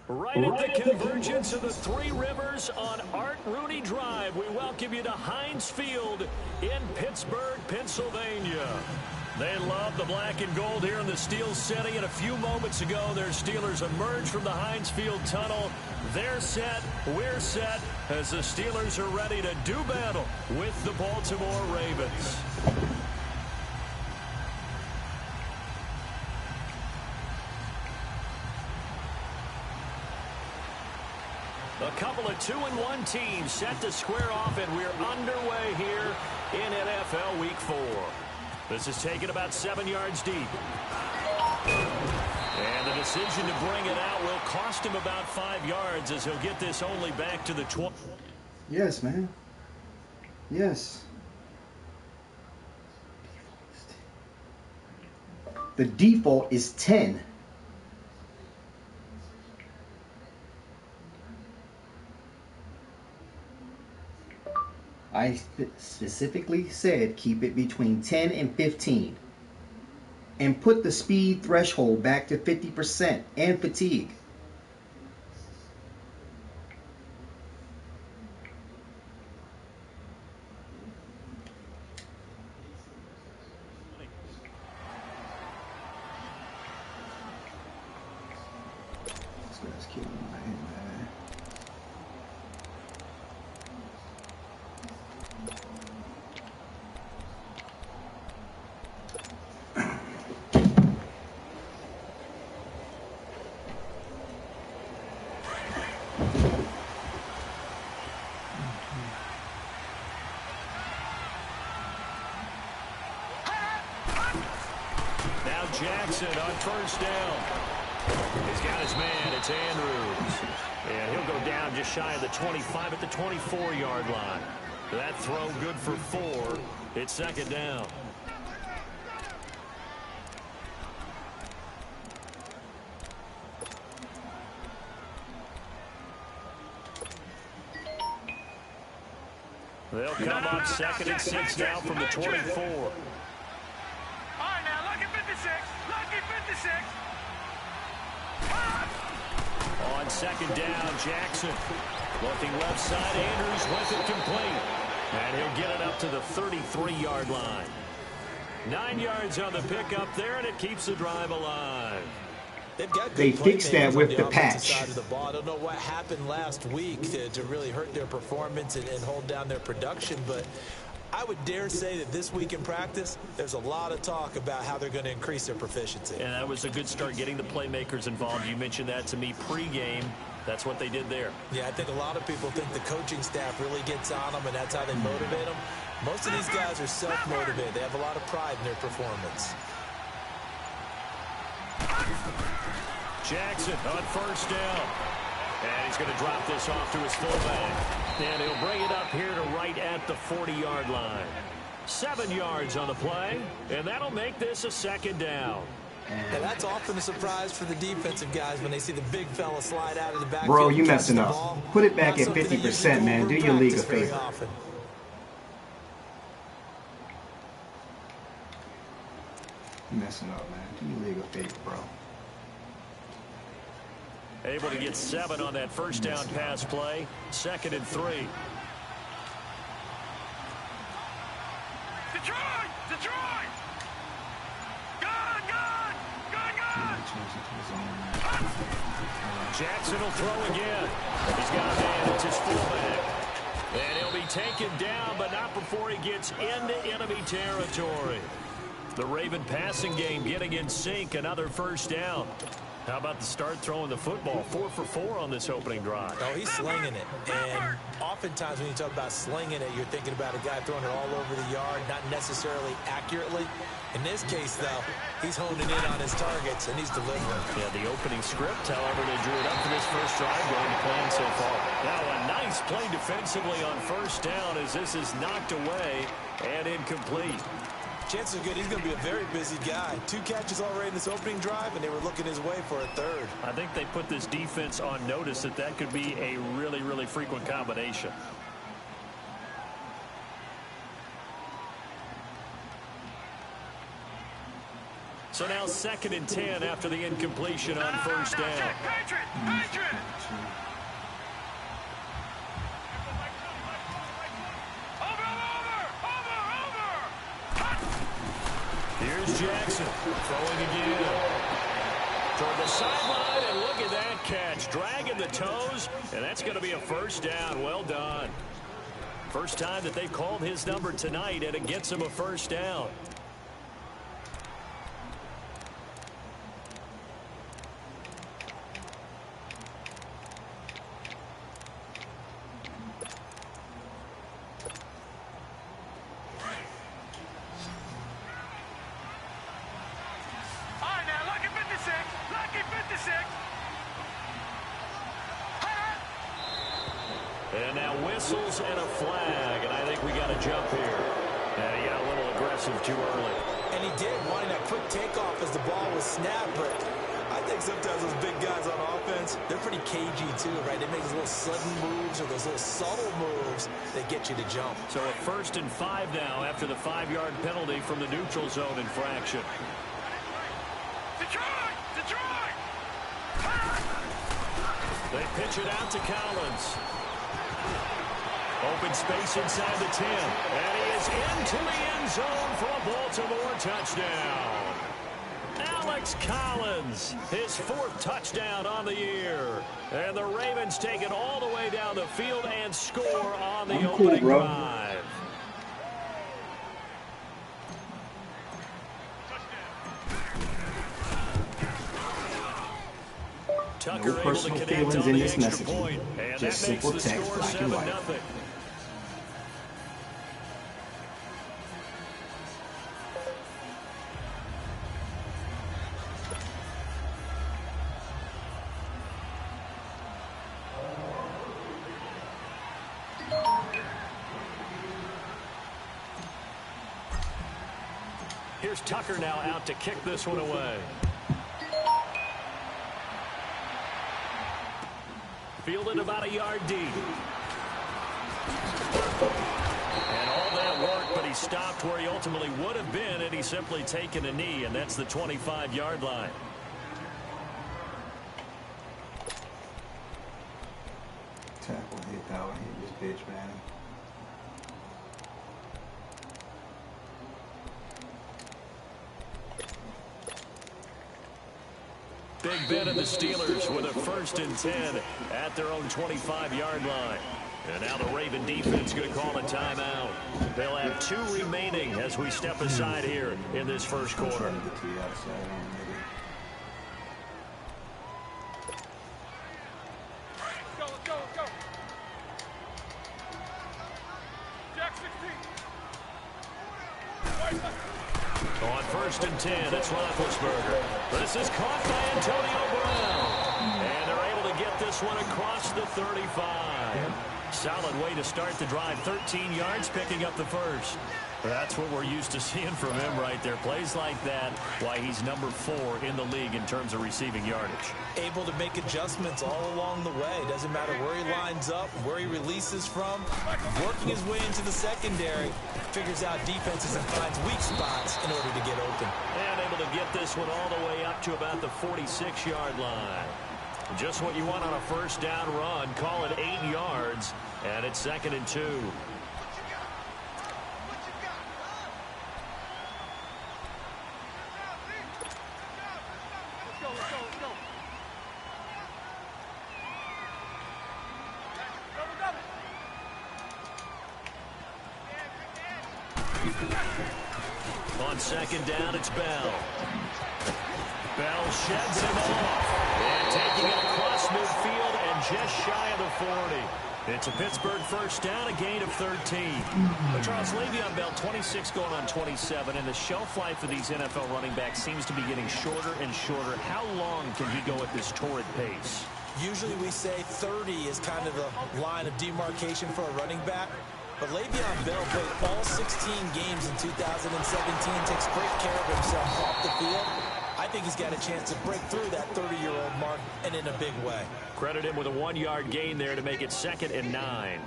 Right at the convergence of the Three Rivers on Art Rooney Drive, we welcome you to Heinz Field in Pittsburgh, Pennsylvania. They love the black and gold here in the Steel City, and a few moments ago, their Steelers emerged from the Heinz Field tunnel. They're set, we're set, as the Steelers are ready to do battle with the Baltimore Ravens. A couple of 2-1 teams set to square off, and we're underway here in NFL Week 4. This is taken about 7 yards deep. And the decision to bring it out will cost him about 5 yards, as he'll get this only back to the 12. Yes, man. Yes. The default is 10. I specifically said keep it between 10 and 15. And put the speed threshold back to 50% and fatigue. This guy's killing my head, man. Jackson on first down. He's got his man. It's Andrews. And he'll go down just shy of the 25 at the 24-yard line. That throw good for 4. It's second down. They'll come up second and 6 now from the 24. On second down, Jackson looking left side. Andrews with it complete, and he'll get it up to the 33-yard line. 9 yards on the pickup there, and it keeps the drive alive. They fixed that with the patch. Side of the ball. I don't know what happened last week to really hurt their performance and hold down their production, but I would dare say that this week in practice, there's a lot of talk about how they're going to increase their proficiency. And that was a good start, getting the playmakers involved. You mentioned that to me pregame. That's what they did there. Yeah, I think a lot of people think the coaching staff really gets on them, and that's how they motivate them. Most of these guys are self-motivated. They have a lot of pride in their performance. Jackson on first down. And he's going to drop this off to his fullback. And he'll bring it up here to right at the 40-yard line. 7 yards on the play, and that'll make this a second down. And that's often a surprise for the defensive guys when they see the big fella slide out of the backfield. Bro, you messing up. Put it back at 50%, man. Do your league a favor. You messing up, man. Do your league a favor, bro. Able to get 7 on that first down pass play. 2nd and 3. Detroit! Detroit! Gone! Gone! Gone! Gone! Jackson will throw again. He's got a man. It's his fullback. And he'll be taken down, but not before he gets into enemy territory. The Raven passing game getting in sync. Another first down. How about the start throwing the football? 4 for 4 on this opening drive. Oh, he's slinging it. And oftentimes when you talk about slinging it, you're thinking about a guy throwing it all over the yard, not necessarily accurately. In this case, though, he's honing in on his targets, and he's delivering. Yeah, the opening script, however, they drew it up for this first drive going to plan so far. Now a nice play defensively on first down as this is knocked away and incomplete. Chances are good he's going to be a very busy guy. 2 catches already in this opening drive, and they were looking his way for a 3rd. I think they put this defense on notice that that could be a really, really frequent combination. So now 2nd and 10 after the incompletion on first down. Patriot! Patriot! Here's Jackson throwing again. Toward the sideline, and look at that catch. Dragging the toes, and that's going to be a first down. Well done. First time that they've called his number tonight, and it gets him a first down. And now whistles and a flag, and I think we got a jump here. And he got a little aggressive too early. And he did, wanting that quick takeoff as the ball was snapped, but I think sometimes those big guys on offense, they're pretty cagey too, right? They make those little sudden moves or those little subtle moves that get you to jump. So a 1st and 5 now after the 5-yard penalty from the neutral zone infraction. Detroit! Detroit! They pitch it out to Collins. Open space inside the 10. And he is into the end zone for a Baltimore touchdown. Alex Collins, his 4th touchdown on the year. And the Ravens take it all the way down the field and score on the opening drive. Tucker No personal feelings in this messaging. Just simple text, black and white. Here's Tucker now out to kick this one away. Fielded about a yard deep. And all that work, but he stopped where he ultimately would have been had he simply taken a knee, and that's the 25-yard line. Tackle hit that one. Hit this bitch, man. Big Ben and the Steelers with a 1st and 10 at their own 25-yard line. And now the Raven defense going to call a timeout. They'll have 2 remaining as we step aside here in this first quarter. Let's go, let's go, let's go. Jack 16. On 1st and 10, it's Roethlisberger. This is caught by Antonio Brown. And they're able to get this one across the 35. Solid way to start the drive. 13 yards, picking up the first. That's what we're used to seeing from him right there. Plays like that, why he's number 4 in the league in terms of receiving yardage. Able to make adjustments all along the way. Doesn't matter where he lines up, where he releases from. Working his way into the secondary. Figures out defenses and finds weak spots in order to get open. And able to get this one all the way up to about the 46-yard line. Just what you want on a first down run. Call it 8 yards, and it's 2nd and 2. On 2nd down, it's Bell. Bell sheds him off. And taking it across midfield and just shy of the 40. It's a Pittsburgh first down, a gain of 13. But Charles, Le'Veon Bell, 26 going on 27, and the shelf life of these NFL running backs seems to be getting shorter and shorter. How long can he go at this torrid pace? Usually we say 30 is kind of the line of demarcation for a running back. But Le'Veon Bell played all 16 games in 2017, takes great care of himself off the field. I think he's got a chance to break through that 30-year-old mark, and in a big way. Credit him with a 1-yard gain there to make it 2nd and 9.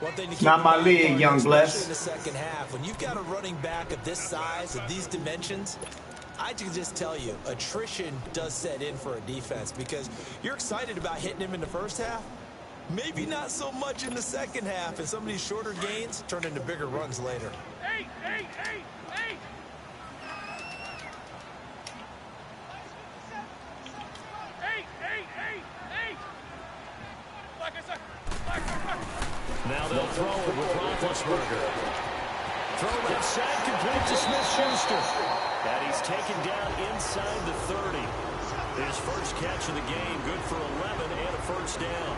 One thing to keep Not my in league, mind, young especially bless. in the second half, when you've got a running back of this size, of these dimensions, I can just tell you, attrition does set in for a defense because you're excited about hitting him in the first half. Maybe not so much in the second half, and some of these shorter gains turn into bigger runs later. Eight. Now they'll throw it with Roethlisberger. Throw left side, complete to Smith-Schuster. And he's taken down inside the 30. His first catch of the game, good for 11 and a first down.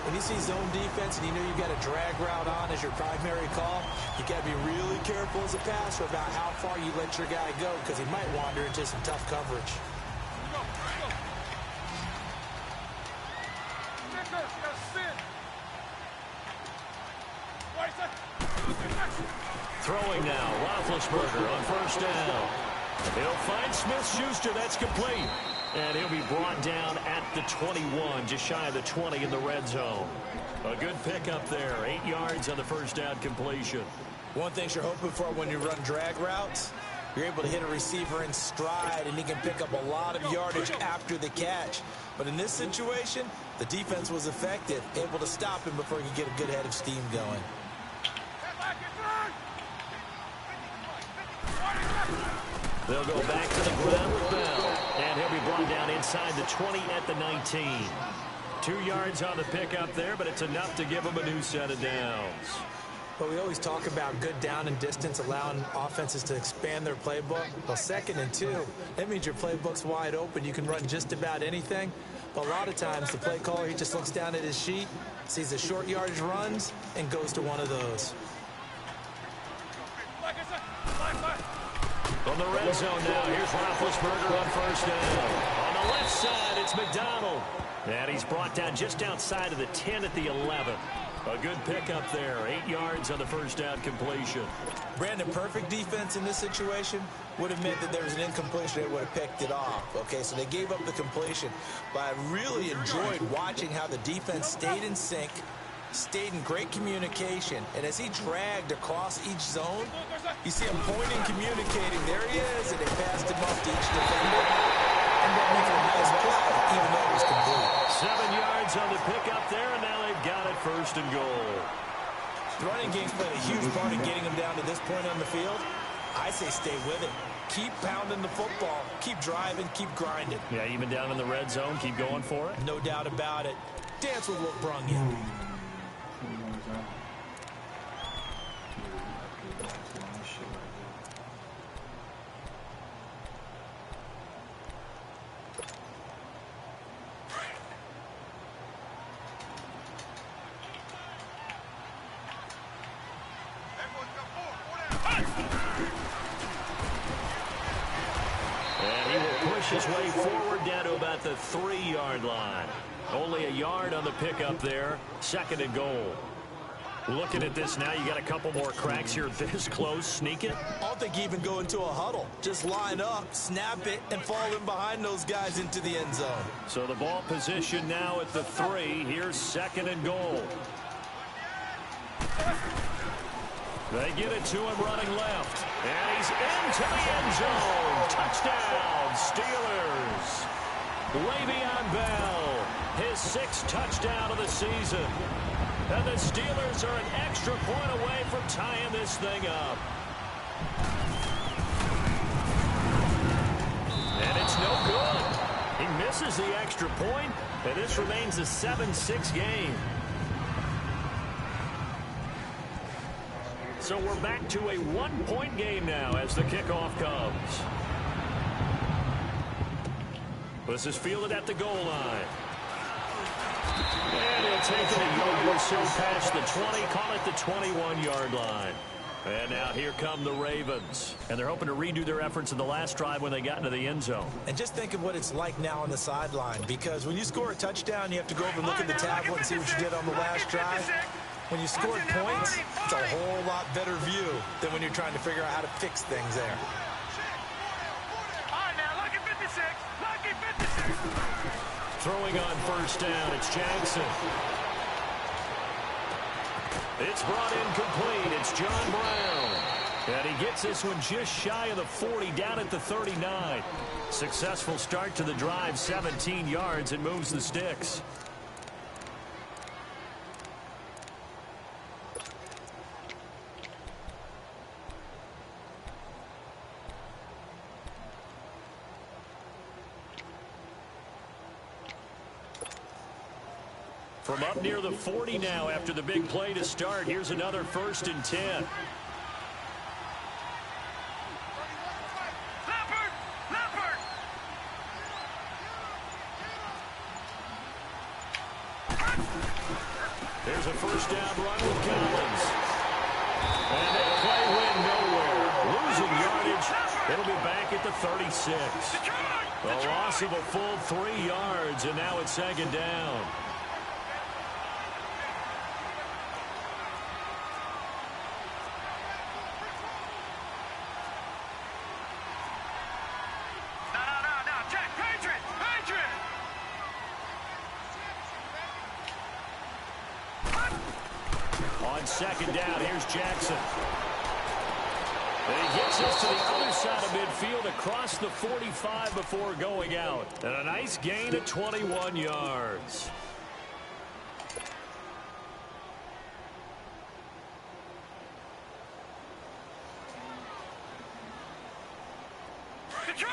When you see zone defense and you know you've got a drag route on as your primary call, you got to be really careful as a passer about how far you let your guy go because he might wander into some tough coverage. Throwing now, Roethlisberger on first down. He'll find Smith-Schuster, that's complete. And he'll be brought down at the 21, just shy of the 20 in the red zone. A good pickup there, 8 yards on the first down completion. One thing you're hoping for when you run drag routes, you're able to hit a receiver in stride and he can pick up a lot of yardage after the catch. But in this situation, the defense was effective, able to stop him before he could get a good head of steam going. They'll go back to the ground with Bell. And he'll be brought down inside the 20 at the 19. 2 yards on the pickup there, but it's enough to give him a new set of downs. But we always talk about good down and distance, allowing offenses to expand their playbook. Well, 2nd and 2, that means your playbook's wide open. You can run just about anything. But a lot of times, the play caller, he just looks down at his sheet, sees the short yardage runs, and goes to one of those. On the red zone now, here's Roethlisberger on first down. On the left side, it's McDonald. And he's brought down just outside of the 10 at the 11. A good pickup there, 8 yards on the first down completion. Brandon, perfect defense in this situation would have meant that there was an incompletion. They would have picked it off. Okay, so they gave up the completion. But I really enjoyed watching how the defense stayed in sync, stayed in great communication, and as he dragged across each zone, you see him pointing, communicating. There he is, and they passed him off to each defender. And that making a nice play, even though it was complete. 7 yards on the pickup there, and now they've got it first and goal. The running game's played a huge part in getting him down to this point on the field. I say stay with it. Keep pounding the football. Keep driving. Keep grinding. Yeah, even down in the red zone, keep going for it. No doubt about it. Dance with what brung you. And he will push his way forward down to about the 3-yard line. Only a yard on the pickup there. 2nd and goal. Looking at this now, you got a couple more cracks here this close. Sneak it. I don't think you even go into a huddle. Just line up, snap it, and fall in behind those guys into the end zone. So the ball position now at the 3. Here's 2nd and goal. They get it to him running left. And he's into the end zone. Touchdown, Steelers. Le'Veon Bell, his 6th touchdown of the season. And the Steelers are an extra point away from tying this thing up. And it's no good. He misses the extra point, and this remains a 7-6 game. So we're back to a 1-point game now as the kickoff comes. This is fielded at the goal line. And he'll take it a yard or so past the 20, call it the 21-yard line. And now here come the Ravens. And they're hoping to redo their efforts in the last drive when they got into the end zone. And just think of what it's like now on the sideline, because when you score a touchdown, you have to go over and look at the tablet and see what you did on the last drive. When you scored points, it's a whole lot better view than when you're trying to figure out how to fix things there. All right, now, lucky 56. Lucky 56. Throwing on first down, it's Jackson. It's brought in complete. It's John Brown. And he gets this one just shy of the 40, down at the 39. Successful start to the drive, 17 yards, and moves the sticks. From up near the 40 now after the big play to start. Here's another 1st and 10. There's a 1st down run with Collins. And that play went nowhere. Losing yardage. It'll be back at the 36. A loss of a full 3 yards, and now it's 2nd down. On 2nd down, here's Jackson. And he gets us to the other side of midfield across the 45 before going out. And a nice gain of 21 yards.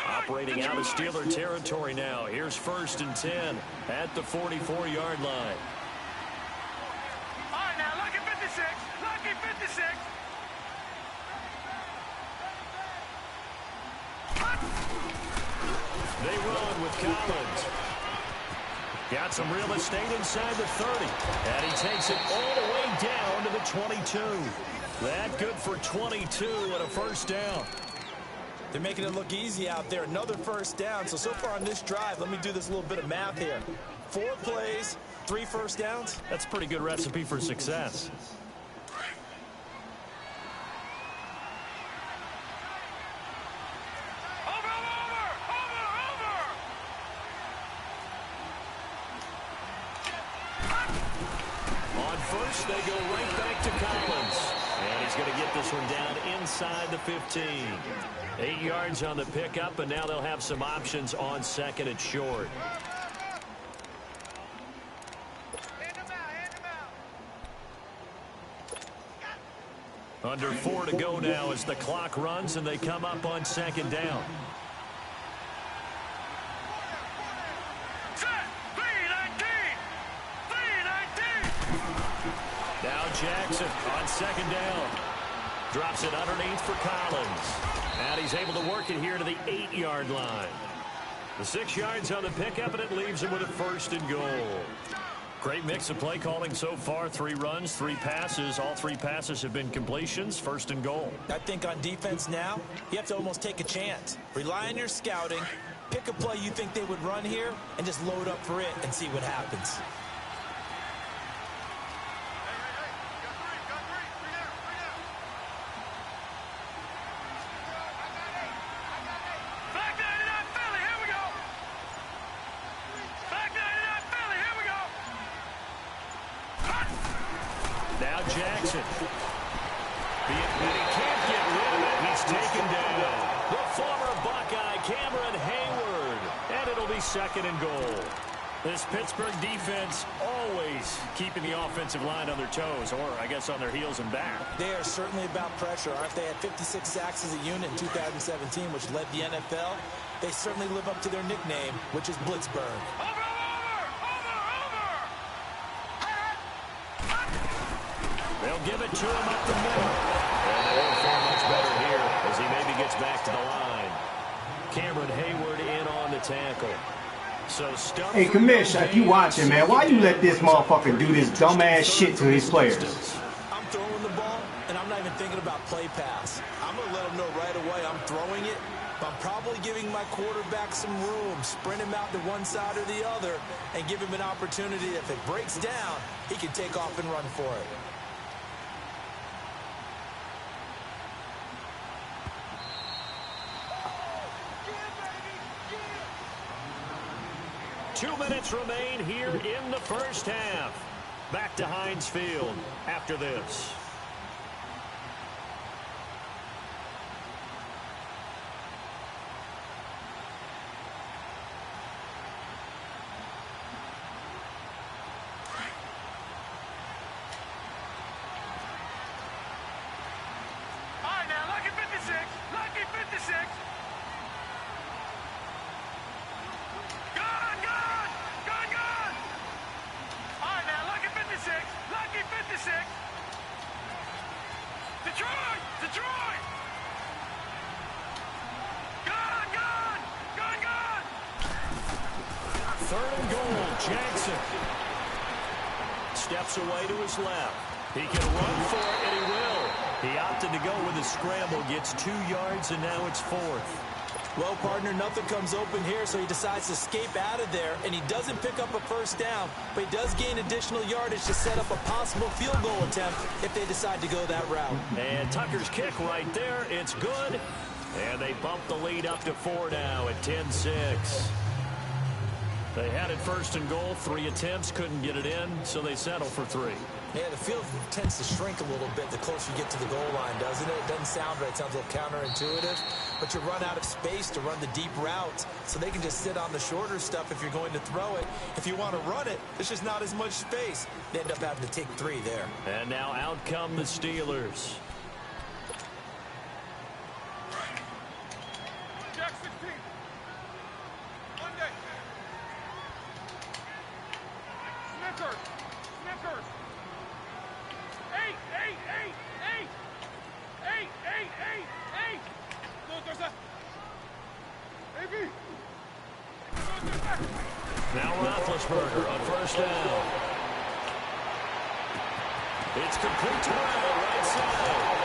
Operating out of Steeler territory now. Here's 1st and 10 at the 44-yard line. All right, now, lucky 56. Lucky 56. They run with Collins. Got some real estate inside the 30. And he takes it all the way down to the 22. That good for 22 and a 1st down. They're making it look easy out there. Another 1st down. So far on this drive, let me do this little bit of math here. 4 plays, 3 1st downs. That's a pretty good recipe for success. On 1st, they go right back to Collins. And he's going to get this one down inside the 15. 8 yards on the pickup, and now they'll have some options on 2nd and short. Under 4 to go now as the clock runs, and they come up on 2nd down. Now Jackson on 2nd down. Drops it underneath for Collins. And he's able to work it here to the 8-yard line. The 6 yards on the pickup, and it leaves him with a 1st and goal. Great mix of play calling so far. 3 runs, 3 passes. All 3 passes have been completions. 1st and goal. I think on defense now, you have to almost take a chance. Rely on your scouting. Pick a play you think they would run here, and just load up for it and see what happens. Now Jackson. And he can't get rid of it. He's taken down. The former Buckeye, Cameron Hayward. And it'll be 2nd and goal. This Pittsburgh defense always keeping the offensive line on their toes, or I guess on their heels and back. They are certainly about pressure. They had 56 sacks as a unit in 2017, which led the NFL. They certainly live up to their nickname, which is Blitzburg. They'll give it to him up the middle. And they won't fare much better here as he maybe gets back to the line. Cameron Hayward in on the tackle. So hey, Commish, if you watching, man, why you let this motherfucker do this dumbass shit to his players? I'm throwing the ball, and I'm not even thinking about play pass. I'm going to let him know right away I'm throwing it, but I'm probably giving my quarterback some room, sprint him out to one side or the other, and give him an opportunity. If it breaks down, he can take off and run for it. Two minutes remain here in the 1st half. Back to Heinz Field after this. Third and goal, Jackson. Steps away to his left. He can run for it, and he will. He opted to go with a scramble, gets 2 yards, and now it's 4th. Well, partner, nothing comes open here, so he decides to escape out of there, and he doesn't pick up a first down, but he does gain additional yardage to set up a possible field goal attempt if they decide to go that route. And Tucker's kick right there. It's good. And they bump the lead up to 4 now at 10-6. They had it first and goal, 3 attempts, couldn't get it in, so they settle for 3. Yeah, the field tends to shrink a little bit the closer you get to the goal line, doesn't it? It doesn't sound right. It sounds a little counterintuitive. But you run out of space to run the deep routes, so they can just sit on the shorter stuff if you're going to throw it. If you want to run it, there's just not as much space. They end up having to take 3 there. And now out come the Steelers. Jack 16. Monday. Snickers. Snickers. 8, 8, 8, 8. 8, 8, 8, 8. No, there's a... AB. Now Roethlisberger on first down. It's complete to Brown, right side.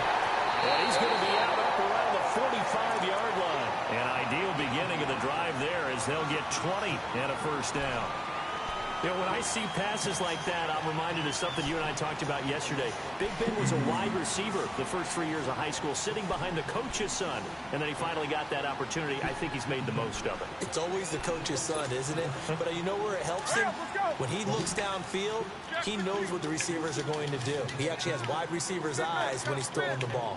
And he's going to be out up around the 45-yard line. An ideal beginning of the drive there as they'll get 20 and a first down. You know, when I see passes like that, I'm reminded of something you and I talked about yesterday. Big Ben was a wide receiver the first 3 years of high school, sitting behind the coach's son. And then he finally got that opportunity. I think he's made the most of it. It's always the coach's son, isn't it? But you know where it helps him? When he looks downfield, he knows what the receivers are going to do. He actually has wide receivers' eyes when he's throwing the ball.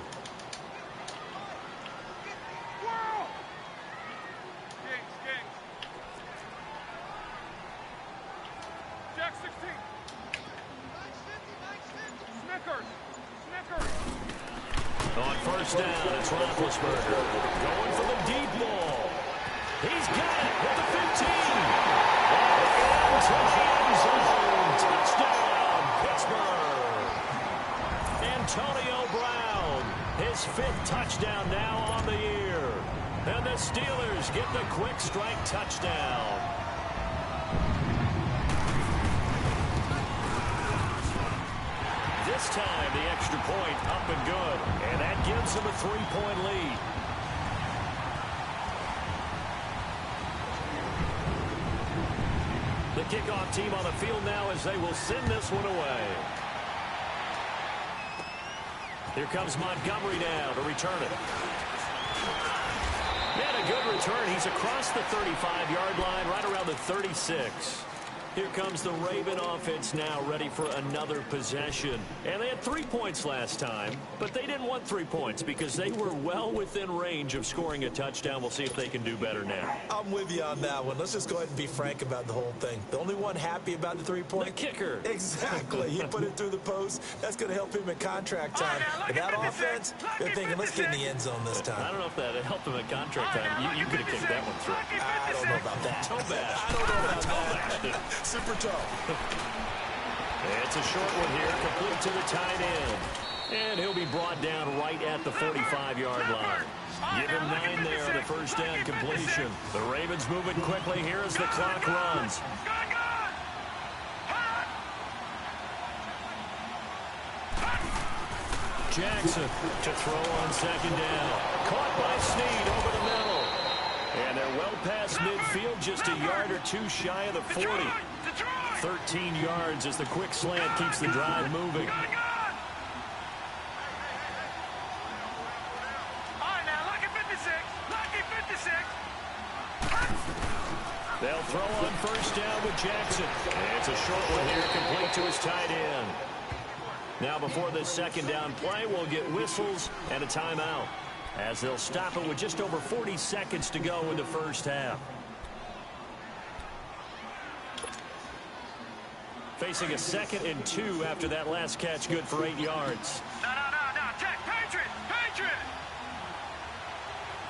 On first down, it's Roethlisberger going for the deep ball. He's got it at the 15. And into the end zone. Touchdown, Pittsburgh. Antonio Brown, his 5th touchdown now on the year. And the Steelers get the quick strike touchdown. This time, the extra point up and good. And that gives them a 3-point lead. The kickoff team on the field now as they will send this one away. Here comes Montgomery now to return it. And a good return. He's across the 35-yard line, right around the 36. Here comes the Raven offense now, ready for another possession. And they had 3 points last time, but they didn't want 3 points because they were well within range of scoring a touchdown. We'll see if they can do better now. I'm with you on that one. Let's just go ahead and be frank about the whole thing. The only one happy about the 3-point? The kicker. Exactly. He put it through the post. That's going to help him in contract time. But that offense, they're thinking, let's get in the end zone this time. I don't know if that helped him in contract time. You could have kicked that one through. I don't know about that. Toe bash. I don't know about that. Super tough. It's a short one here, complete to the tight end. And he'll be brought down right at the 45-yard line. Give him 9 there on the first down completion. The Ravens moving quickly here as the clock runs. Jackson to throw on second down. Caught by Snead over the middle. And they're well past midfield, just a yard or 2 shy of the 40. 13 yards as the quick slant keeps the drive moving. All right, now, lucky 56. Lucky 56. They'll throw on first down with Jackson. And it's a short one here, complete to his tight end. Now before this second down play, we'll get whistles and a timeout, as they'll stop it with just over 40 seconds to go in the first half. Facing a 2nd and 2 after that last catch, good for 8 yards. No. Check. Patriot.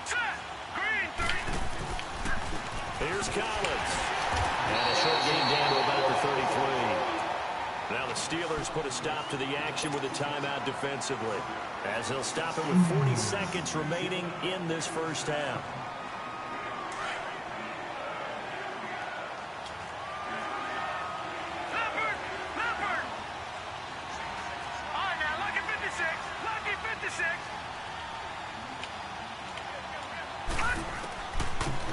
Set. Green 3. Here's Collins. And a short gain down to about the 33. Now the Steelers put a stop to the action with a timeout defensively, as they'll stop it with 40 seconds remaining in this first half.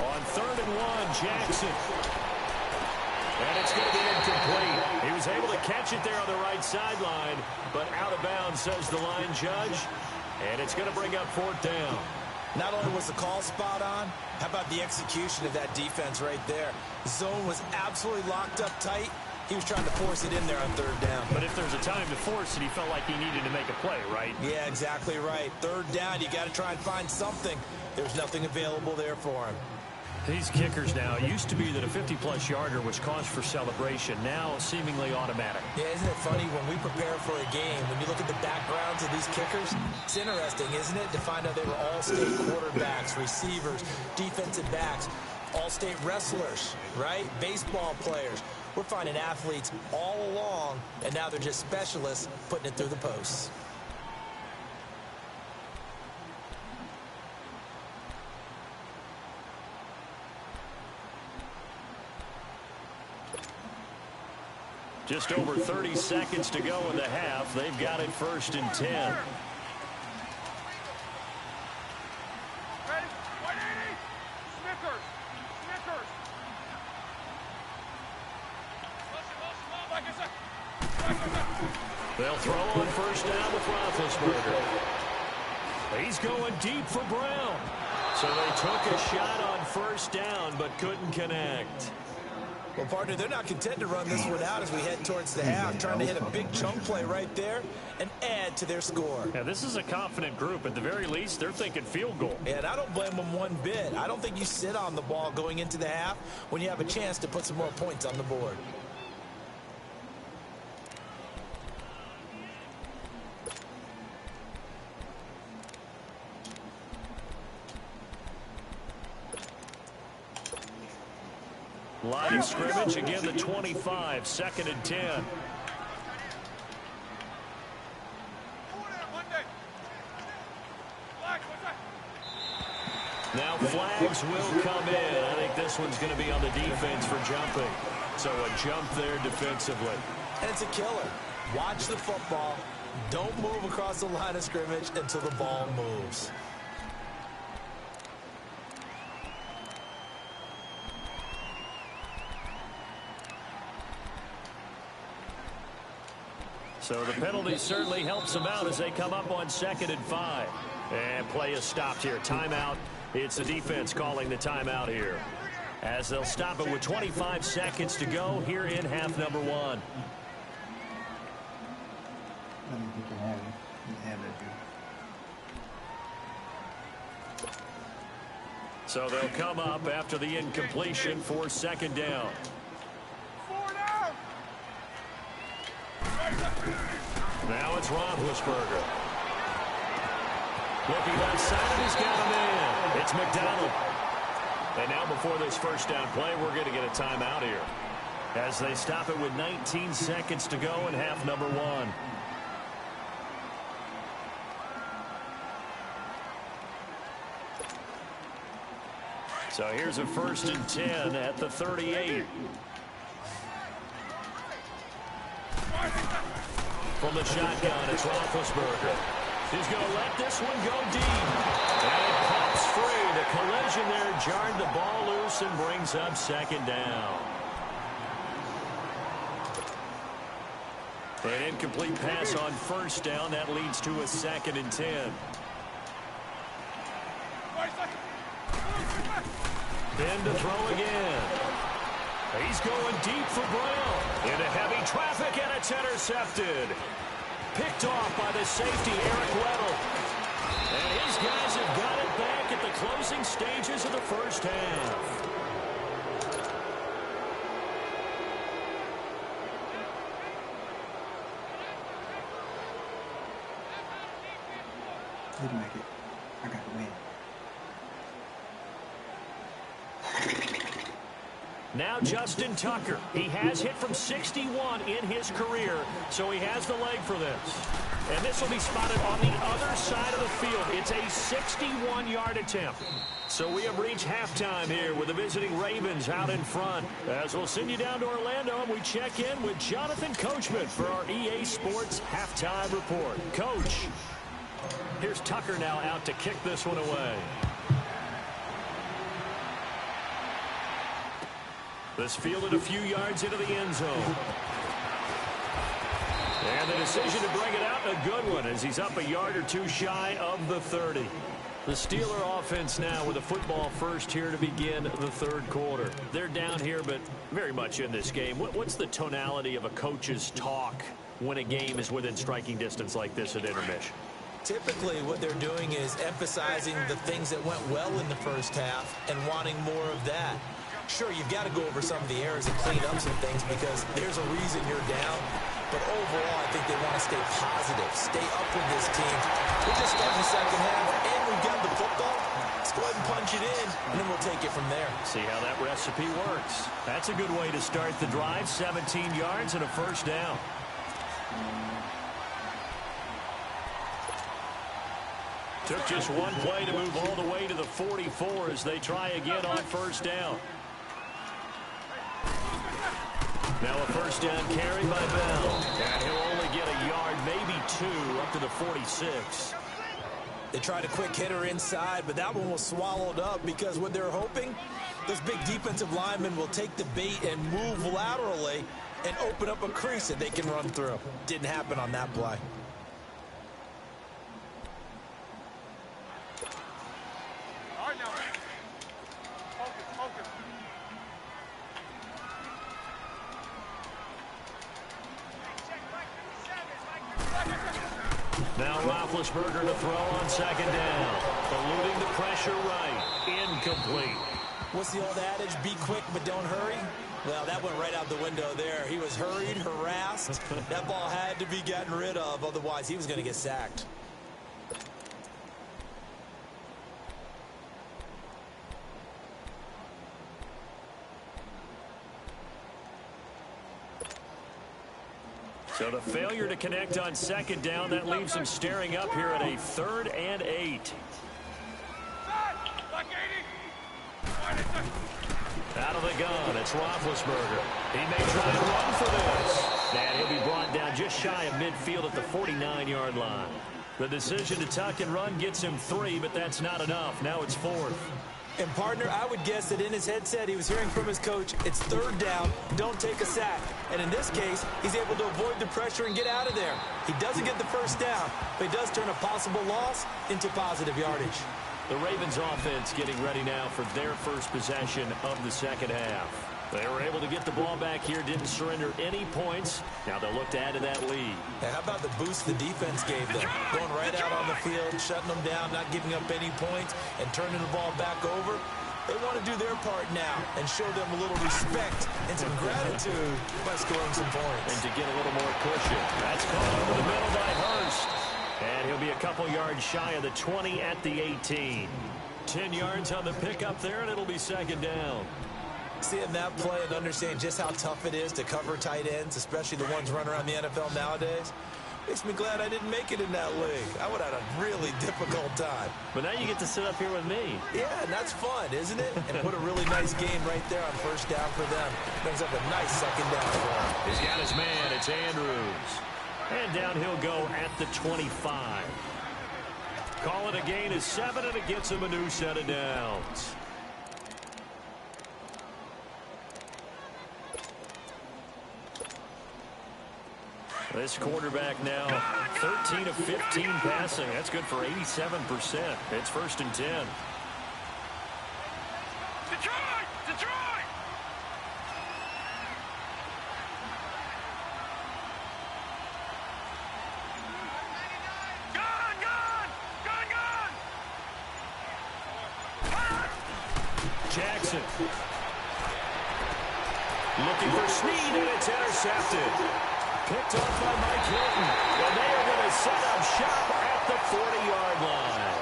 On 3rd and 1, Jackson. And it's going to be incomplete. He was able to catch it there on the right sideline, but out of bounds, says the line judge. And it's going to bring up 4th down. Not only was the call spot on, how about the execution of that defense right there? Zone was absolutely locked up tight. He was trying to force it in there on 3rd down. But if there's a time to force it, he felt like he needed to make a play, right? Yeah, exactly right. 3rd down, you got to try and find something. There's nothing available there for him. These kickers now, it used to be that a 50-plus yarder was cause for celebration, now seemingly automatic. Yeah, isn't it funny when we prepare for a game, when you look at the backgrounds of these kickers, it's interesting, isn't it, to find out they were all-state quarterbacks, receivers, defensive backs, all-state wrestlers, right? Baseball players. We're finding athletes all along, and now they're just specialists putting it through the posts. Just over 30 seconds to go in the half. They've got it 1st and 10. Ready? 180. Snickers. Snickers. They'll throw on 1st down with Roethlisberger. He's going deep for Brown. So they took a shot on 1st down, but couldn't connect. Well, partner, they're not content to run this one out as we head towards the half, trying to hit a big chunk play right there and add to their score. Yeah, this is a confident group. At the very least, they're thinking field goal. And I don't blame them one bit. I don't think you sit on the ball going into the half when you have a chance to put some more points on the board. Line of scrimmage, again the 25, 2nd and 10. Now flags will come in. I think this one's going to be on the defense for jumping. So a jump there defensively. And it's a killer. Watch the football. Don't move across the line of scrimmage until the ball moves. So the penalty certainly helps them out as they come up on 2nd and 5. And play is stopped here. Timeout. It's the defense calling the timeout here, as they'll stop it with 25 seconds to go here in half number 1. I don't think you can have it. You can have that, dude. So they'll come up after the incompletion for 2nd down. 4 down. Now it's Roethlisberger. Looking left side, and he's got him in. It's McDonald. And now before this 1st down play, we're going to get a timeout here, as they stop it with 19 seconds to go in half number 1. So here's a 1st and 10 at the 38. From the shotgun, it's Roethlisberger. He's going to let this one go deep. And it pops free. The collision there jarred the ball loose and brings up 2nd down. An incomplete pass on 1st down. That leads to a 2nd and 10. Ben to throw again. He's going deep for Brown. Into heavy traffic, and it's intercepted. Picked off by the safety, Eric Weddle. And his guys have got it back at the closing stages of the 1st half. Didn't make it. I got the win. Now Justin Tucker. He has hit from 61 in his career, so he has the leg for this. And this will be spotted on the other side of the field. It's a 61-yard attempt. So we have reached halftime here with the visiting Ravens out in front. As we'll send you down to Orlando, and we check in with Jonathan Coachman for our EA Sports Halftime Report. Coach, here's Tucker now out to kick this one away. This fielded a few yards into the end zone. And the decision to bring it out, a good one, as he's up a yard or two shy of the 30. The Steeler offense now with a football first here to begin the third quarter. They're down here, but very much in this game. What's the tonality of a coach's talk when a game is within striking distance like this at intermission? Typically, what they're doing is emphasizing the things that went well in the first half and wanting more of that. Sure, you've got to go over some of the errors and clean up some things because there's a reason you're down. But overall, I think they want to stay positive, stay up with this team. We're just starting the second half, and we've got the football. Let's go ahead and punch it in, and then we'll take it from there. See how that recipe works. That's a good way to start the drive. 17 yards and a first down. Took just one play to move all the way to the 44 as they try again on first down. Now a first down carry by Bell. And he'll only get a yard, maybe two, up to the 46. They tried a quick hitter inside, but that one was swallowed up because what they're hoping, those big defensive linemen will take the bait and move laterally and open up a crease that they can run through. Didn't happen on that play. All right, now. Focus. Now Roethlisberger to throw on second down. Eluding the pressure right. Incomplete. What's the old adage? Be quick, but don't hurry. Well, that went right out the window there. He was hurried, harassed. That ball had to be gotten rid of. Otherwise, he was going to get sacked. So the failure to connect on second down, that leaves him staring up here at a 3rd and 8. Out of the gun, it's Roethlisberger. He may try to run for this. And he'll be brought down just shy of midfield at the 49-yard line. The decision to tuck and run gets him 3, but that's not enough. Now it's 4th. And, partner, I would guess that in his headset he was hearing from his coach, it's 3rd down, don't take a sack. And in this case, he's able to avoid the pressure and get out of there. He doesn't get the first down, but he does turn a possible loss into positive yardage. The Ravens offense getting ready now for their first possession of the second half. They were able to get the ball back here, didn't surrender any points. Now they'll look to add to that lead. And how about the boost the defense gave them? Going right out on the field, shutting them down, not giving up any points, and turning the ball back over. They want to do their part now and show them a little respect and some gratitude by scoring some points. And to get a little more cushion. That's caught over the middle by Hurst. And he'll be a couple yards shy of the 20 at the 18. 10 yards on the pickup there, and it'll be second down. Seeing that play and understanding just how tough it is to cover tight ends, especially the ones running around the NFL nowadays, makes me glad I didn't make it in that league. I would have had a really difficult time. But now you get to sit up here with me. Yeah, and that's fun, isn't it? And put a really nice game right there on first down for them. Brings up a nice second down for him. He's got his man. It's Andrews. And down he'll go at the 25. Call it a gain of 7, and it gets him a new set of downs. This quarterback now 13 of 15 passing. That's good for 87%. It's 1st and 10. Detroit! Detroit! Jackson. Looking for Snead, and it's intercepted. Picked off by Mike Hilton. And they are going to set up shop at the 40-yard line.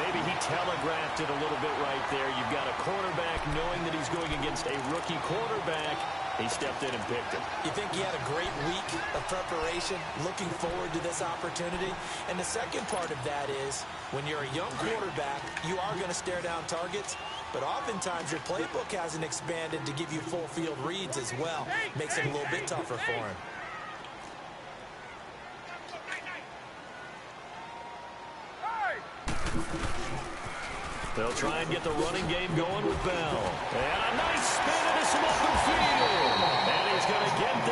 Maybe he telegraphed it a little bit right there. You've got a quarterback knowing that he's going against a rookie quarterback. He stepped in and picked him. You think he had a great week of preparation, looking forward to this opportunity? And the second part of that is, when you're a young quarterback, you are going to stare down targets, but oftentimes your playbook hasn't expanded to give you full field reads as well. Makes it a little bit tougher for him. They'll try and get the running game going with Bell. And a nice spin into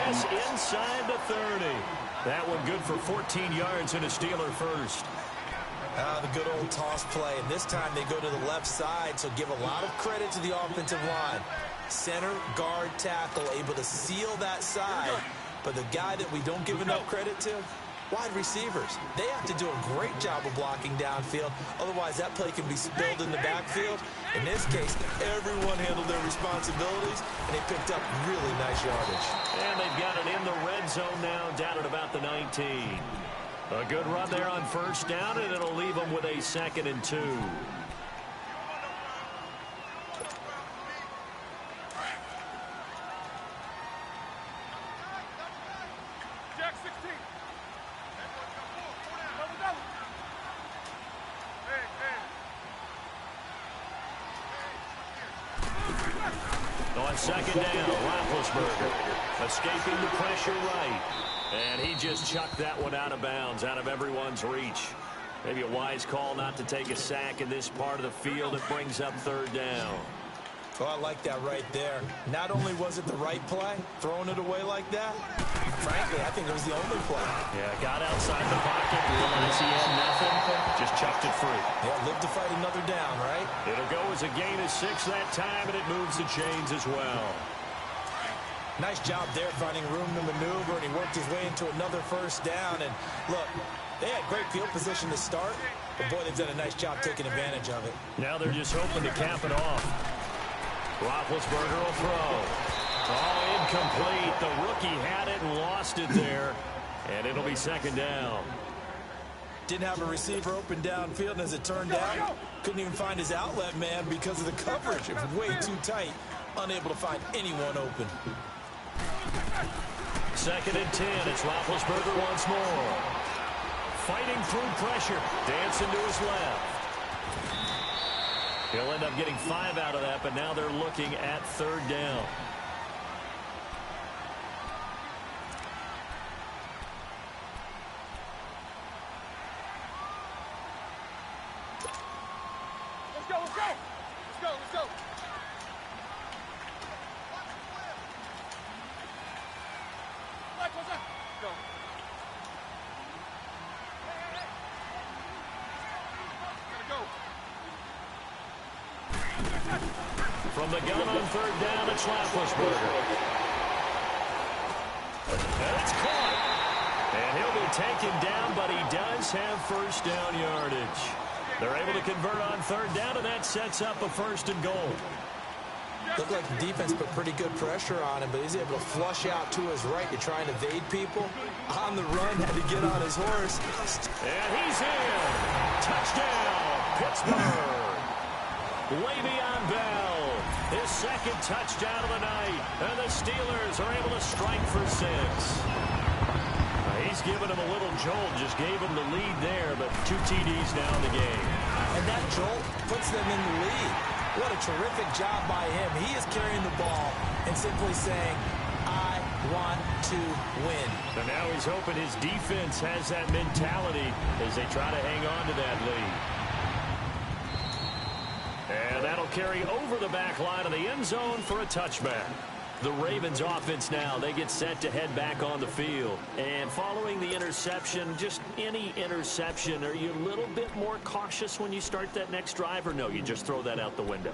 pass inside the 30. That one good for 14 yards and a Steeler first. The good old toss play, and this time they go to the left side, so give a lot of credit to the offensive line. Center, guard, tackle, able to seal that side, but the guy that we don't give enough credit to, wide receivers. They have to do a great job of blocking downfield, otherwise that play can be spilled in the backfield. In this case, everyone handled their responsibilities, and they picked up really nice yardage. And they've got it in the red zone now, down at about the 19. A good run there on first down, and it'll leave them with a 2nd and 2. Jack 16. On 2nd down, Roethlisberger escaping the pressure right. And he just chucked that one out of bounds, out of everyone's reach. Maybe a wise call not to take a sack in this part of the field. It brings up 3rd down. Oh, I like that right there. Not only was it the right play, throwing it away like that, frankly, I think it was the only play. Yeah, got outside the pocket, realized he had nothing, just chucked it free. Yeah, live to fight another down, right? It'll go as a gain of 6 that time, and it moves the chains as well. Nice job there finding room to maneuver, and he worked his way into another first down. And look, they had great field position to start, but boy, they've done a nice job taking advantage of it. Now they're just hoping to cap it off. Roethlisberger will throw. Oh, incomplete. The rookie had it and lost it there, and it'll be 2nd down. Didn't have a receiver open downfield, and as it turned out, couldn't even find his outlet man because of the coverage. It was way too tight, unable to find anyone open. 2nd and 10. It's Roethlisberger once more. Fighting through pressure. Dancing to his left. He'll end up getting 5 out of that, but now they're looking at 3rd down. Let's go, let's go. Let's go, let's go. What's up? Go. Hey. Gotta go. From the gun on 3rd down, it's Roethlisberger. And it's caught. And he'll be taken down, but he does have first down yardage. They're able to convert on 3rd down, and that sets up a 1st and goal. Looked like the defense put pretty good pressure on him, but he's able to flush out to his right to try and evade people. On the run, had to get on his horse. And he's in. Touchdown, Pittsburgh. Le'Veon Bell, his 2nd touchdown of the night. And the Steelers are able to strike for 6. He's given him a little jolt, just gave him the lead there, but 2 TDs now in the game. And that jolt puts them in the lead. What a terrific job by him. He is carrying the ball and simply saying, I want to win. And now he's hoping his defense has that mentality as they try to hang on to that lead. And that'll carry over the back line of the end zone for a touchback. The Ravens offense now, they get set to head back on the field. And following the interception, just any interception, are you a little bit more cautious when you start that next drive, or no, you just throw that out the window?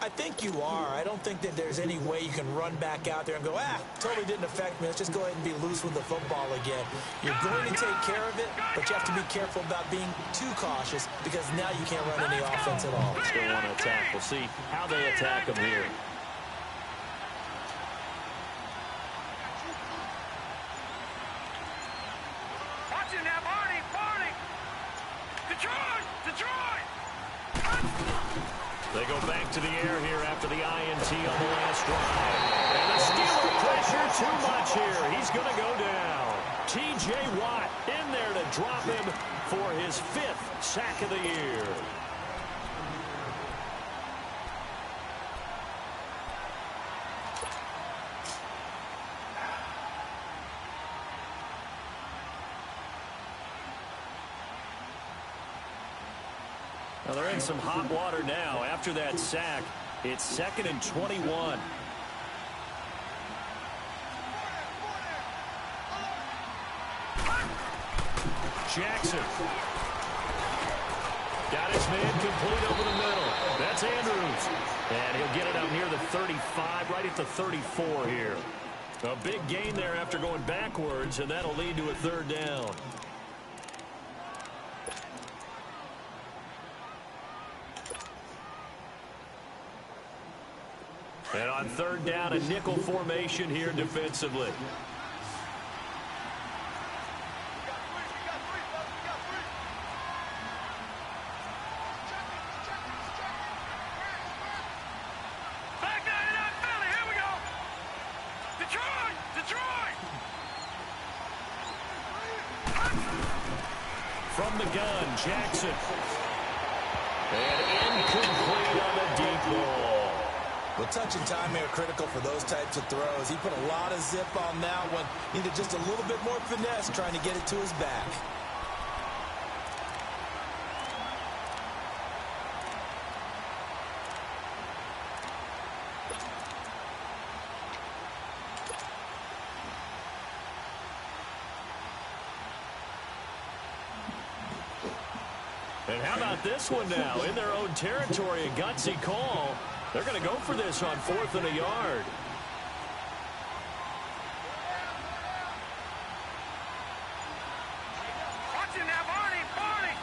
I think you are. I don't think that there's any way you can run back out there and go, totally didn't affect me. Let's just go ahead and be loose with the football again. You're going to take care of it, but you have to be careful about being too cautious because now you can't run any offense at all. Still want to attack. We'll see how they attack them here. They go back to the air here after the INT on the last drive. And the Steeler pressure too much here. He's going to go down. T.J. Watt in there to drop him for his 5th sack of the year. Well, they're in some hot water now. After that sack, it's 2nd and 21. Jackson. Got his man complete over the middle. That's Andrews. And he'll get it out near the 35, right at the 34 here. A big gain there after going backwards, and that'll lead to a third down. And on third down, a nickel formation here defensively. From the gun, Jackson. And incomplete on the deep ball. Well, touch and time are critical for those types of throws. He put a lot of zip on that one. Needed just a little bit more finesse trying to get it to his back. And how about this one now? In their own territory, a gutsy call. They're going to go for this on 4th and a yard. Watch it now, Barney, Barney.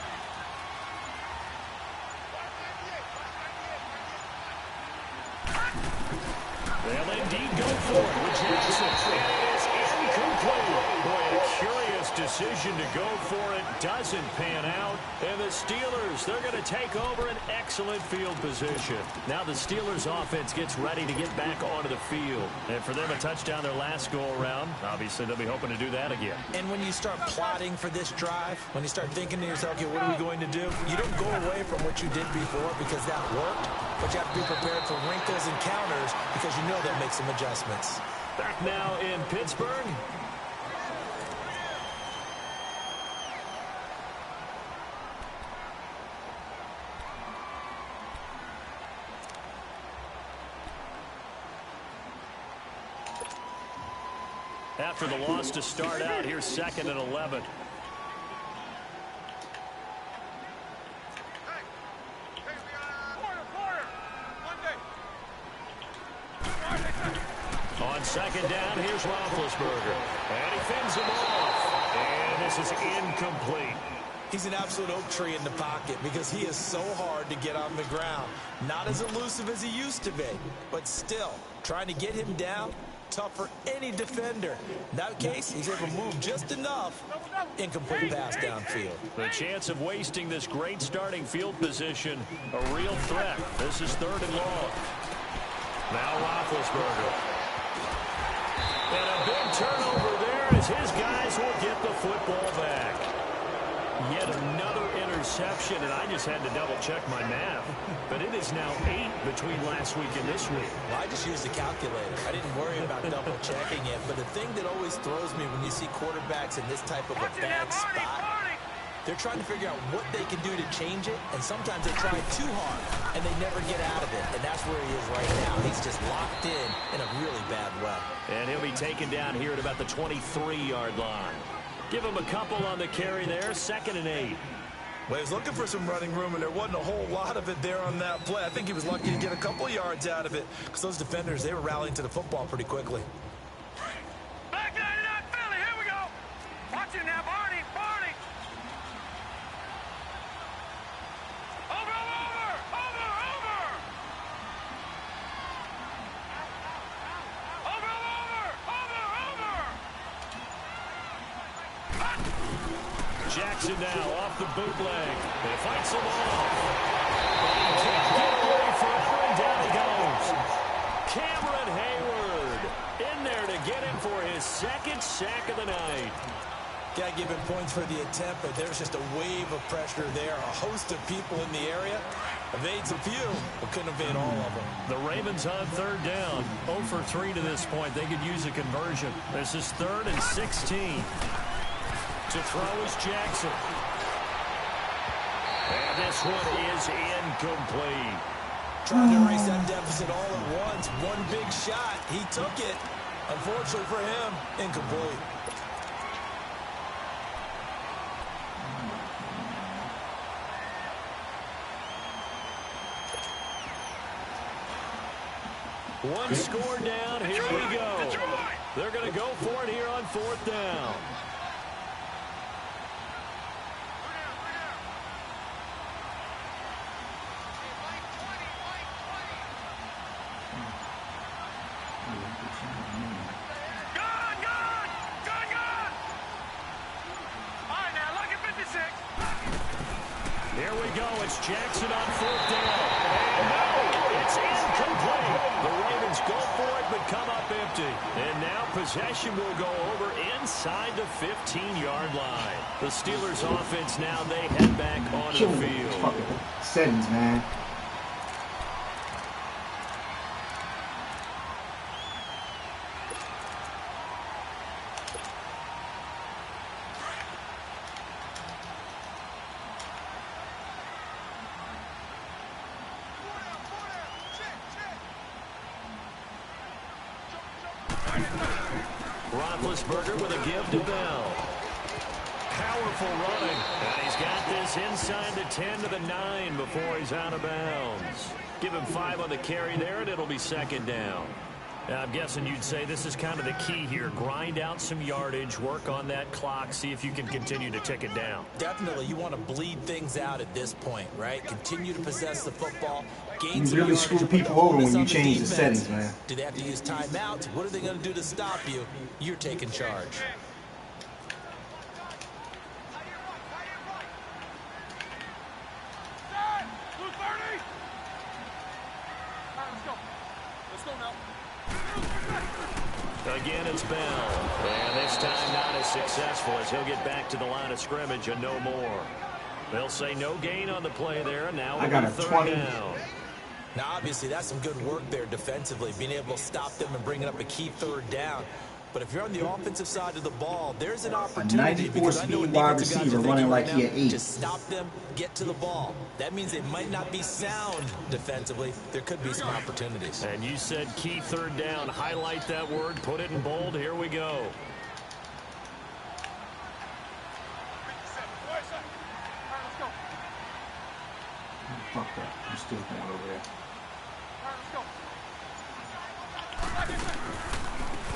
They'll indeed go for it with Jackson. And it is incomplete. Boy, a curious decision to go for it. Doesn't pan out. And the Steelers, they're going to take over an excellent field position. Now the Steelers offense gets ready to get back onto the field. And for them, a touchdown their last go-around. Obviously, they'll be hoping to do that again. And when you start plotting for this drive, when you start thinking to yourself, okay, what are we going to do? You don't go away from what you did before because that worked. But you have to be prepared for wrinkles and counters because you know they'll make some adjustments. Back now in Pittsburgh. After the loss to start out, here's 2nd and 11. On 2nd down, here's Roethlisberger. And he fends him off. And this is incomplete. He's an absolute oak tree in the pocket because he is so hard to get on the ground. Not as elusive as he used to be, but still, trying to get him down, tough for any defender. In that case, he's able to move just enough. Incomplete pass downfield. The chance of wasting this great starting field position, a real threat. This is 3rd and long. Now Roethlisberger. And a big turnover there as his guys will get the football back. Yet another interception, and I just had to double-check my math. But it is now 8 between last week and this week. Well, I just used a calculator. I didn't worry about double-checking it. But the thing that always throws me when you see quarterbacks in this type of a bad spot, they're trying to figure out what they can do to change it, and sometimes they try too hard, and they never get out of it. And that's where he is right now. He's just locked in a really bad way. And he'll be taken down here at about the 23-yard line. Give him a couple on the carry there, 2nd and 8. Well, he was looking for some running room, and there wasn't a whole lot of it there on that play. I think he was lucky to get a couple yards out of it because those defenders, they were rallying to the football pretty quickly. Back 99 Philly, here we go. Watch it now, Barney, Barney. Over, over, over, over. Over, over, over, over. Jackson now off the bootleg. He fights him off. But he can't get away forever, and down he goes. Cameron Hayward in there to get him for his 2nd sack of the night. Got to give him points for the attempt, but there's just a wave of pressure there. A host of people in the area. Evades a few, but couldn't evade all of them. The Ravens on 3rd down. 0 for 3 to this point. They could use a conversion. This is 3rd and 16. To throw is Jackson. And this one is incomplete. Trying to erase that deficit all at once. One big shot. He took it. Unfortunately for him, incomplete. One score down. Here we go. They're going to go for it here on 4th down. Here we go. It's Jackson on 4th down. And no, it's incomplete. The Ravens go for it, but come up empty. And now possession will go over inside the 15-yard line. The Steelers offense now, they head back onto the field. Settings, man. Roethlisberger with a give to Bell. Powerful running. And he's got this inside the 10 to the 9 before he's out of bounds. Give him 5 on the carry there, and it'll be 2nd down. Now, I'm guessing you'd say this is kind of the key here. Grind out some yardage, work on that clock, see if you can continue to tick it down. Definitely, you want to bleed things out at this point, right? Continue to possess the football. You really screw people over when you change the settings, man. Do they have to use timeouts? What are they going to do to stop you? You're taking charge. Again, it's Bell. And this time not as successful as he'll get back to the line of scrimmage and no more. They'll say no gain on the play there. Now I got a 3rd down. Now, obviously, that's some good work there defensively, being able to stop them and bringing up a key 3rd down. But if you're on the offensive side of the ball, there's an opportunity. A 94-speed wide receiver running like he at 8. To stop them, get to the ball. That means they might not be sound defensively. There could be some opportunities. And you said key 3rd down. Highlight that word. Put it in bold. Here we go. Fuck that. I'm still going over there.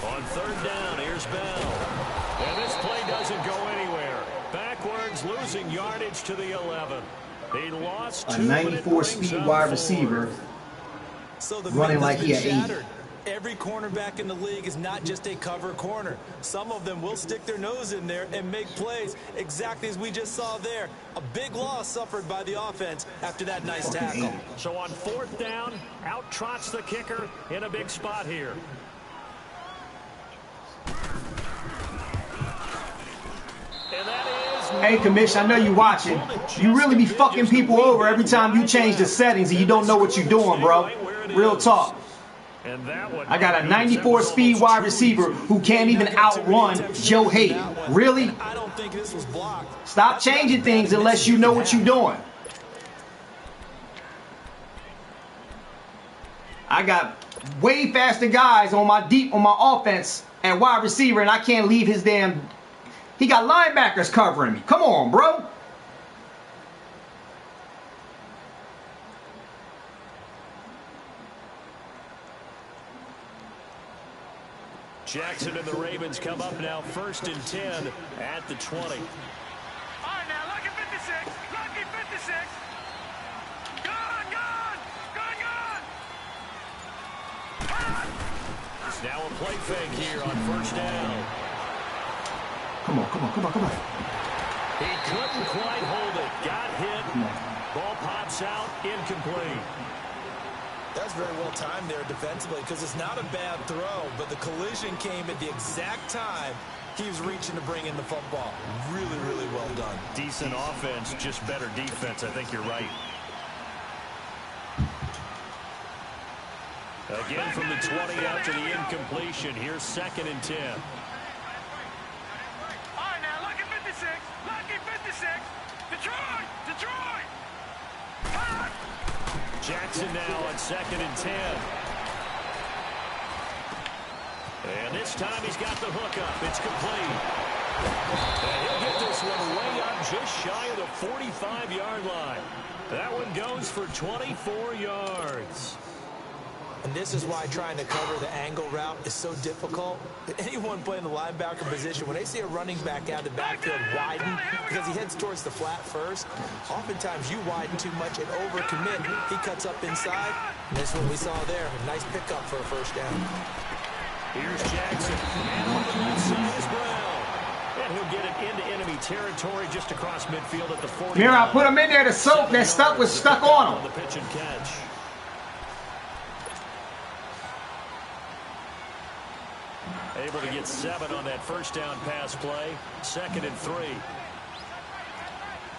On 3rd down, here's Bell. And this play doesn't go anywhere. Backwards, losing yardage to the 11. He lost 2. A 94-speed wide receiver running like he had 8. Every cornerback in the league is not just a cover corner. Some of them will stick their nose in there and make plays exactly as we just saw there. A big loss suffered by the offense after that nice tackle. So on 4th down, out trots the kicker in a big spot here. And that is Hey, Commish, I know you watching. You really be fucking people over every time you change the settings and you don't know what you're doing, bro. Real talk. I got a 94-speed wide receiver who can't even outrun Joe Hayden. Really? I don't think this was blocked. Stop changing things unless you know what you're doing. I got way faster guys on my offense at wide receiver, and I can't leave his damn... He got linebackers covering me. Come on, bro. Jackson and the Ravens come up now 1st and 10 at the 20. All right, now, lucky 56. Lucky 56. Gone. It's now a play fake here on 1st down. Come on. He couldn't quite hold it. Got hit. Ball pops out. Incomplete. That's very well timed there defensively because it's not a bad throw, but the collision came at the exact time he was reaching to bring in the football. Really, really well done. Decent offense, just better defense. I think you're right. Again from the 20 after the incompletion. Here's 2nd and 10. All right, now, lucky 56. Lucky 56. Detroit. Jackson now on 2nd and 10. And this time he's got the hook up. It's complete. And he'll get this one way up just shy of the 45-yard line. That one goes for 24 yards. And this is why trying to cover the angle route is so difficult. Anyone playing the linebacker position, when they see a running back out of the backfield widen because he heads towards the flat first, oftentimes you widen too much and overcommit. He cuts up inside, and that's what we saw there. A nice pickup for a first down. Here's Jackson, and on the left side is Brown. And he'll get it into enemy territory just across midfield at the 40. Here, I put him in there. The soap that stuck was stuck on him. The pitch and catch. Able to get 7 on that first down pass play. 2nd and 3.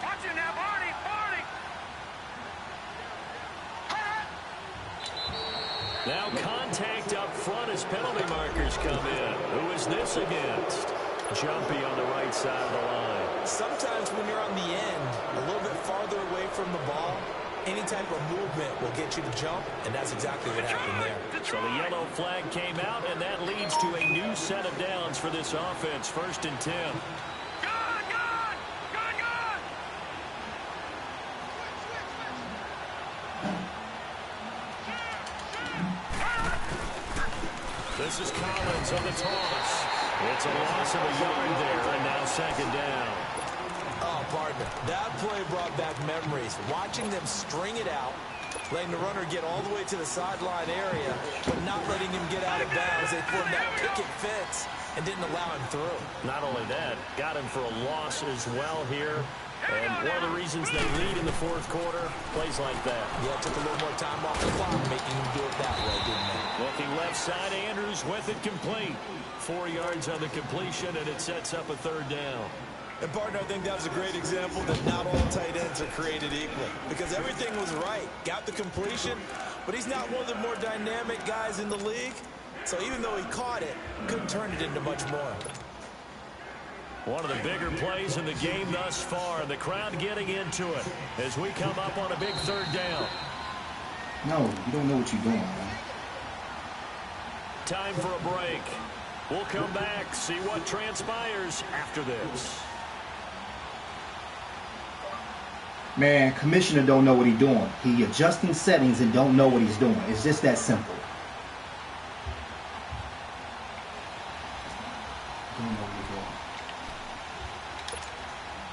Watch it now, Barney, Barney. Now contact up front as penalty markers come in. Who is this against? Jumpy on the right side of the line. Sometimes when you're on the end, a little bit farther away from the ball, any type of movement will get you to jump, and that's exactly what happened there. So the yellow flag came out, and that leads to a new set of downs for this offense. 1st and 10. Good, good, good, good. This is Collins on the toss. It's a loss of a yard there, and now 2nd down. Oh, partner, that play brought back memories. Watching them string it out, letting the runner get all the way to the sideline area, but not letting him get out of bounds. They formed that picket fence and didn't allow him through. Not only that, got him for a loss as well here. And one of the reasons they lead in the 4th quarter, plays like that. Yeah, took a little more time off the clock, making him do it that way, didn't they? Looking left side, Andrews with it complete. 4 yards on the completion, and it sets up a 3rd down. And, partner, I think that was a great example that not all tight ends are created equal. Because everything was right. Got the completion, but he's not one of the more dynamic guys in the league. So even though he caught it, couldn't turn it into much more. One of the bigger plays in the game thus far, and the crowd getting into it as we come up on a big 3rd down. No, you don't know what you're doing, man. Time for a break. We'll come back, see what transpires after this. Man, commissioner don't know what he's doing. He adjusting settings and don't know what he's doing. It's just that simple. Don't know what he's doing.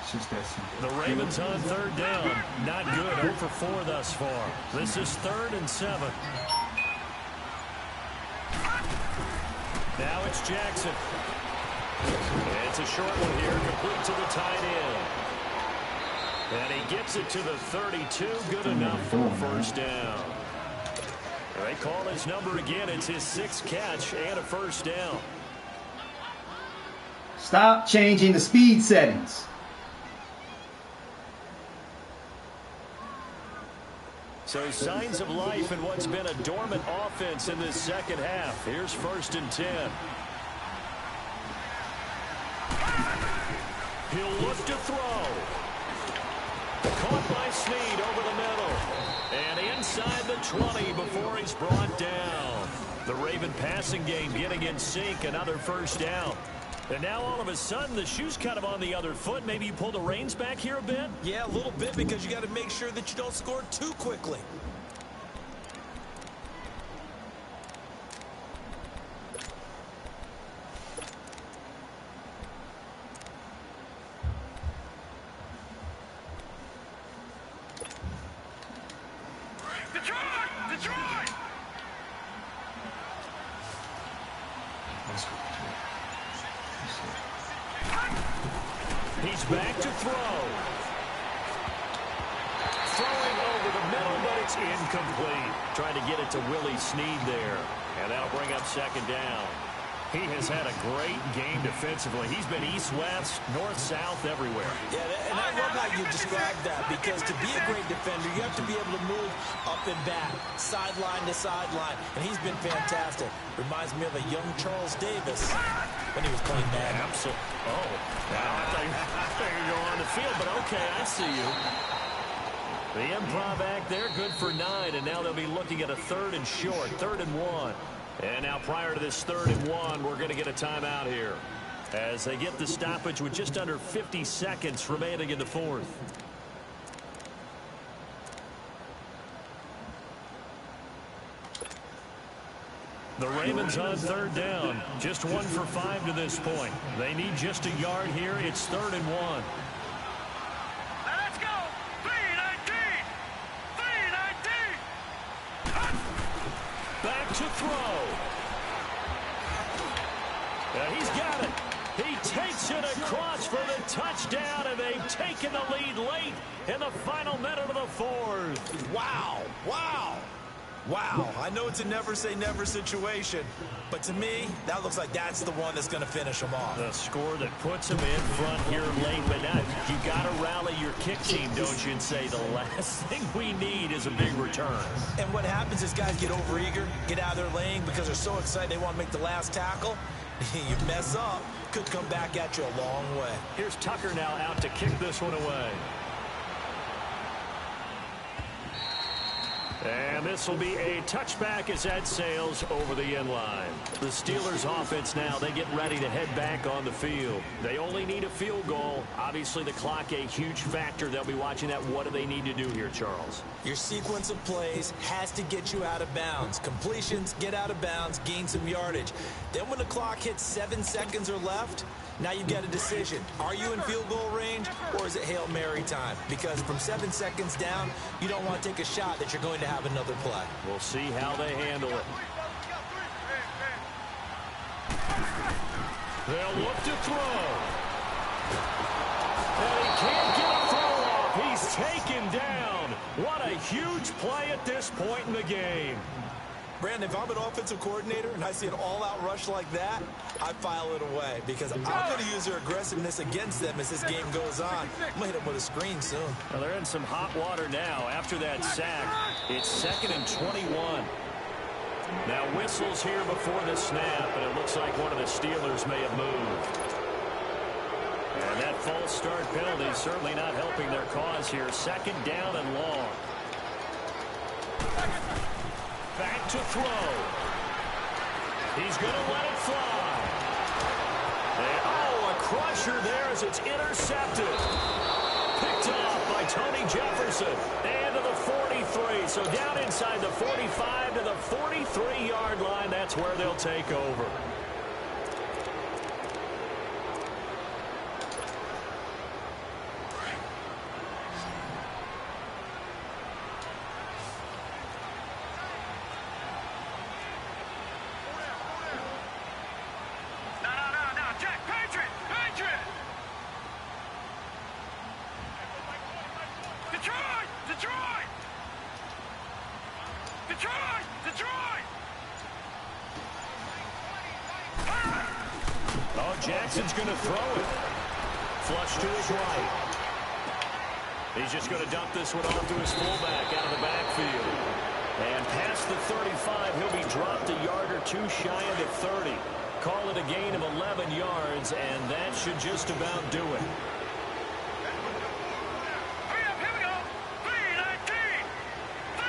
It's just that simple. The Ravens on 3rd down. Not good. 0 for 4 thus far. This is 3rd and 7. Now it's Jackson. It's a short one here, complete to the tight end. And he gets it to the 32, good enough for a 1st down. They call his number again. It's his 6th catch and a 1st down. Stop changing the speed settings. So signs of life in what's been a dormant offense in this 2nd half. Here's 1st and 10. He'll look to throw. Caught by Snead over the middle. And inside the 20 before he's brought down. The Raven passing game getting in sync. Another 1st down. And now all of a sudden the shoe's kind of on the other foot. Maybe you pull the reins back here a bit? Yeah, a little bit, because you got to make sure that you don't score too quickly. Detroit! Detroit! He's back to throw. Throwing over the middle, but it's incomplete. Trying to get it to Willie Snead there. And that'll bring up 2nd down. He has had a great game defensively. He's been east-west, north-south, everywhere. Yeah, and I love how you described that, because to be a great defender, you have to be able to move up and back, sideline to sideline, and he's been fantastic. Reminds me of a young Charles Davis when he was playing Madden. Absolutely. Oh, now I thought you were going on the field, but okay, I see you. The improv act there, good for 9, and now they'll be looking at a 3rd and short, 3rd and 1. And now prior to this 3rd and 1, we're going to get a timeout here as they get the stoppage with just under 50 seconds remaining in the 4th. The Ravens on third down. Just 1 for 5 to this point. They need just a yard here. It's 3rd and 1. Let's go. 3-19. 3-19. Back to throw. He's got it. He takes it across for the touchdown, and they've taken the lead late in the final minute of the 4th. Wow. Wow. Wow. I know it's a never-say-never situation, but to me, that looks like that's the one that's going to finish them off. The score that puts them in front here late, but now you got to rally your kick team, don't you, and say the last thing we need is a big return. And what happens is guys get overeager, get out of their lane because they're so excited they want to make the last tackle. You mess up, could come back at you a long way. Here's Tucker now out to kick this one away. And this will be a touchback as that sails over the end line. The Steelers offense now, they get ready to head back on the field. They only need a field goal. Obviously the clock a huge factor. They'll be watching that. What do they need to do here, Charles? Your sequence of plays has to get you out of bounds. Completions, get out of bounds, gain some yardage. Then when the clock hits 7 seconds or left, now you've got a decision. Are you in field goal range, or is it Hail Mary time? Because from 7 seconds down, you don't want to take a shot that you're going to have another play. We'll see how they handle it. They'll look to throw. And he can't get a throw off. He's taken down. What a huge play at this point in the game. Brandon, if I'm an offensive coordinator and I see an all-out rush like that, I file it away because I'm going to use their aggressiveness against them as this game goes on. I'm going to hit them with a screen soon. Well, they're in some hot water now after that sack. It's 2nd and 21. Now whistles here before the snap, and it looks like one of the Steelers may have moved. And that false start penalty is certainly not helping their cause here. 2nd down and long. Back to throw. He's going to let it fly. And, oh, a crusher there as it's intercepted. Picked off by Tony Jefferson. And to the 43. So down inside the 45 to the 43-yard line. That's where they'll take over. Jackson's going to throw it. Flush to his right. He's just going to dump this one off to his fullback out of the backfield. And past the 35, he'll be dropped a yard or two shy of the 30. Call it a gain of 11 yards, and that should just about do it. Here we go. 3-19. 3-19.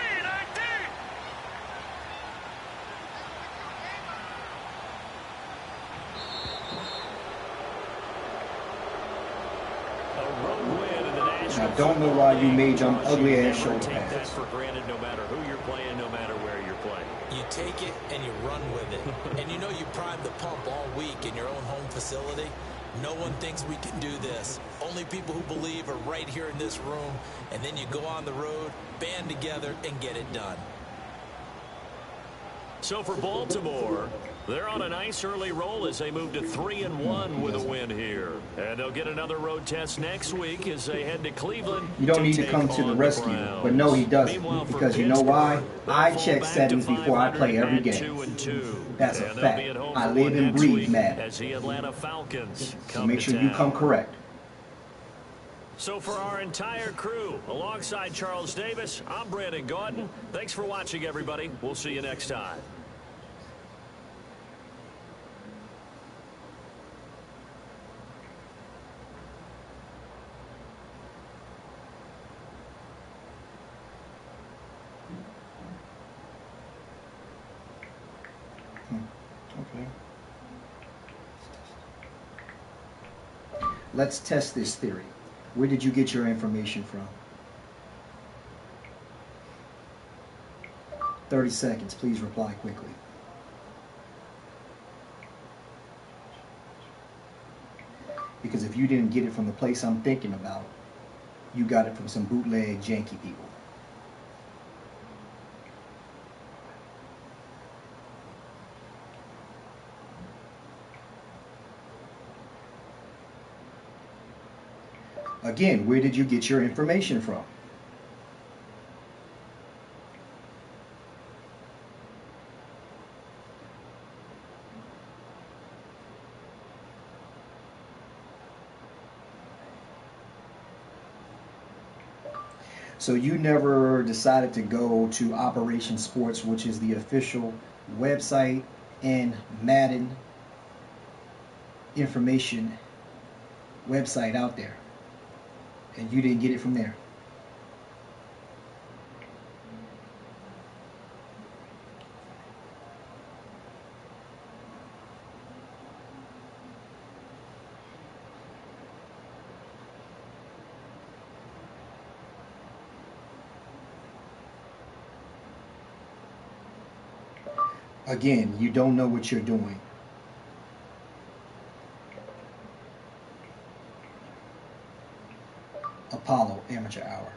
I don't know why you made your ugly ass shoulder Take that pads. for granted no matter who you're playing, no matter where you're playing. You take it and you run with it. And you know you primed the pump all week in your own home facility. No one thinks we can do this. Only people who believe are right here in this room. And then you go on the road, band together, and get it done. So for Baltimore, they're on a nice early roll as they move to 3-1 with a win here. And they'll get another road test next week as they head to Cleveland. You don't need to come to the rescue, but no, he doesn't. Because you know why? I check settings before I play every game. That's a fact. I live and breathe Madden. As the Atlanta Falcons So make sure you come correct. So for our entire crew, alongside Charles Davis, I'm Brandon Gaudin. Thanks for watching, everybody. We'll see you next time. Okay. Let's test this theory. Where did you get your information from? 30 seconds. Please reply quickly. because if you didn't get it from the place I'm thinking about, you got it from some bootleg janky people. Again, where did you get your information from? So you never decided to go to Operation Sports, which is the official website and Madden information website out there, and you didn't get it from there. Again, you don't know what you're doing. Apollo Amateur Hour.